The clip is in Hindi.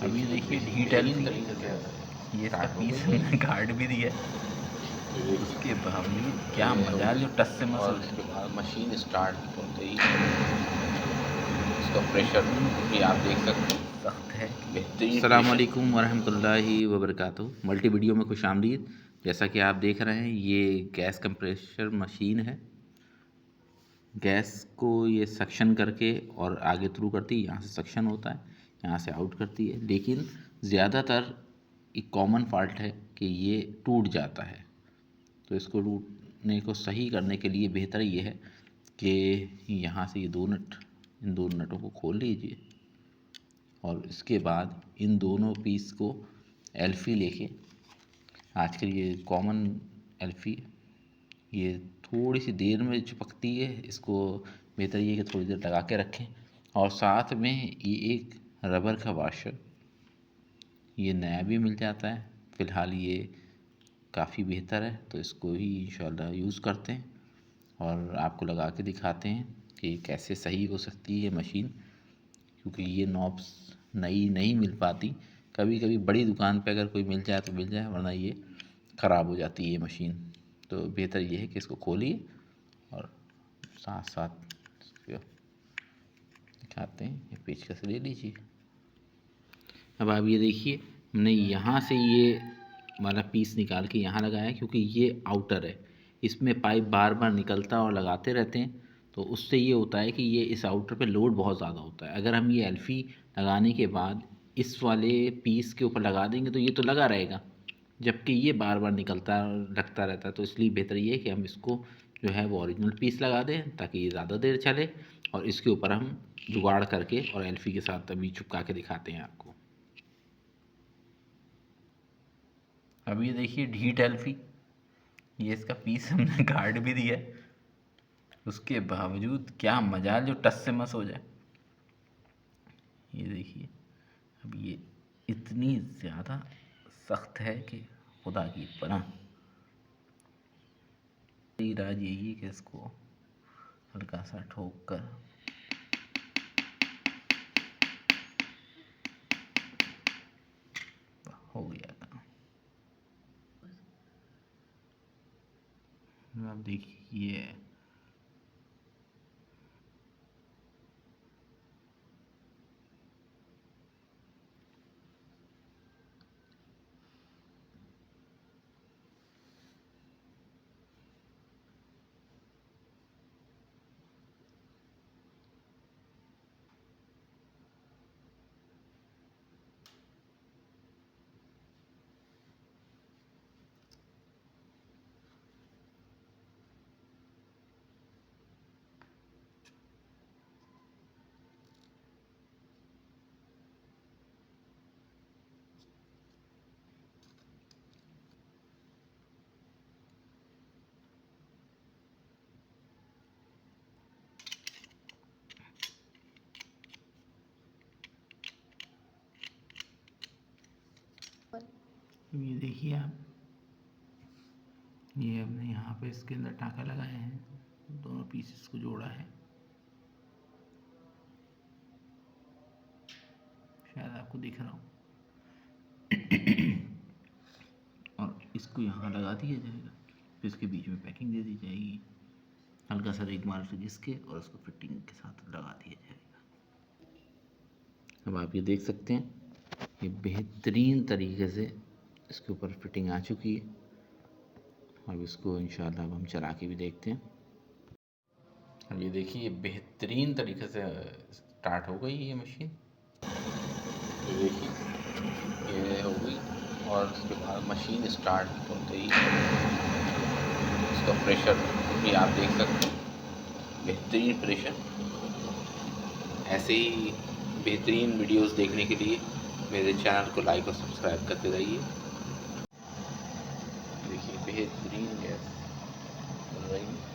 अभी देखिए हीट एल्फी ये इसका पीस हमने काट भी दिया, उसके बावजूद क्या मजा जो टच से मस हो जाए। मशीन स्टार्ट होते ही इसका प्रेशर भी आप देख सकते हैं, सख्त है। बेहतरीन। अस्सलामुअलैकुम वरहमतुल्लाहि वबरकातुहू। मल्टी वीडियो में खुश आमदीद। जैसा कि आप देख रहे हैं, ये गैस कंप्रेशर मशीन है। गैस को ये सक्शन करके और आगे थ्रू करती है। यहाँ से सक्शन होता है, यहाँ से आउट करती है। लेकिन ज़्यादातर एक कॉमन फॉल्ट है कि ये टूट जाता है। तो इसको टूटने को सही करने के लिए बेहतर ये है कि यहाँ से ये दो नट, इन दोनों नटों को खोल लीजिए और इसके बाद इन दोनों पीस को एल्फी लेके, आजकल ये कॉमन एल्फी, ये थोड़ी सी देर में चिपकती है। इसको बेहतर ये है कि थोड़ी देर लगा के रखें। और साथ में ये एक रबर का वाशर, ये नया भी मिल जाता है। फ़िलहाल ये काफ़ी बेहतर है, तो इसको ही इंशाल्लाह यूज़ करते हैं और आपको लगा के दिखाते हैं कि कैसे सही हो सकती है मशीन। क्योंकि ये नॉब्स नई नहीं मिल पाती। कभी कभी बड़ी दुकान पे अगर कोई मिल जाए तो मिल जाए, वरना ये ख़राब हो जाती है ये मशीन। तो बेहतर ये है कि इसको खोलिए और साथ साथ इसको दिखाते हैं। ये पेचकस ले लीजिए। अब आप ये देखिए, हमने यहाँ से ये वाला पीस निकाल के यहाँ लगाया, क्योंकि ये आउटर है। इसमें पाइप बार बार निकलता और लगाते रहते हैं, तो उससे ये होता है कि ये इस आउटर पे लोड बहुत ज़्यादा होता है। अगर हम ये एल्फी लगाने के बाद इस वाले पीस के ऊपर लगा देंगे तो ये तो लगा रहेगा, जबकि ये बार बार निकलता लगता रहता है। तो इसलिए बेहतर ये है कि हम इसको जो है वो ओरिजिनल पीस लगा दें, ताकि ये ज़्यादा देर चले। और इसके ऊपर हम जुगाड़ करके और एल्फी के साथ अभी चिपका के दिखाते हैं आपको। अब ये देखिए हीट एल्फी, ये इसका पीस हमने काट भी दिया, उसके बावजूद क्या मजाल जो टच से मस हो जाए। ये देखिए, अब ये इतनी ज़्यादा सख्त है कि खुदा की पनाह। इलाज यही है कि इसको हल्का सा ठोक कर हो गया था। अब देखिए ये देखिए आप, ये हमने यहाँ पे इसके अंदर टाँका लगाए हैं, दोनों पीसेस को जोड़ा है। शायद आपको दिख रहा हो। और इसको यहाँ लगा दिया जाएगा, फिर इसके बीच में पैकिंग दे दी जाएगी, हल्का सा रिग मार के जिसके, और उसको फिटिंग के साथ लगा दिया जाएगा। अब आप ये देख सकते हैं, ये बेहतरीन तरीके से इसके ऊपर फिटिंग आ चुकी है। अब इसको इंशाल्लाह अब हम चला के भी देखते हैं। अब ये देखिए, ये बेहतरीन तरीके से स्टार्ट हो गई ये मशीन। ये देखिए, ये हो गई। और उसके बाद मशीन स्टार्ट होते ही इसका प्रेशर भी आप देख सकते हैं, बेहतरीन प्रेशर। ऐसे ही बेहतरीन वीडियोस देखने के लिए मेरे चैनल को लाइक और सब्सक्राइब करते रहिए। देखिए बेहतरीन गैस बन रही है।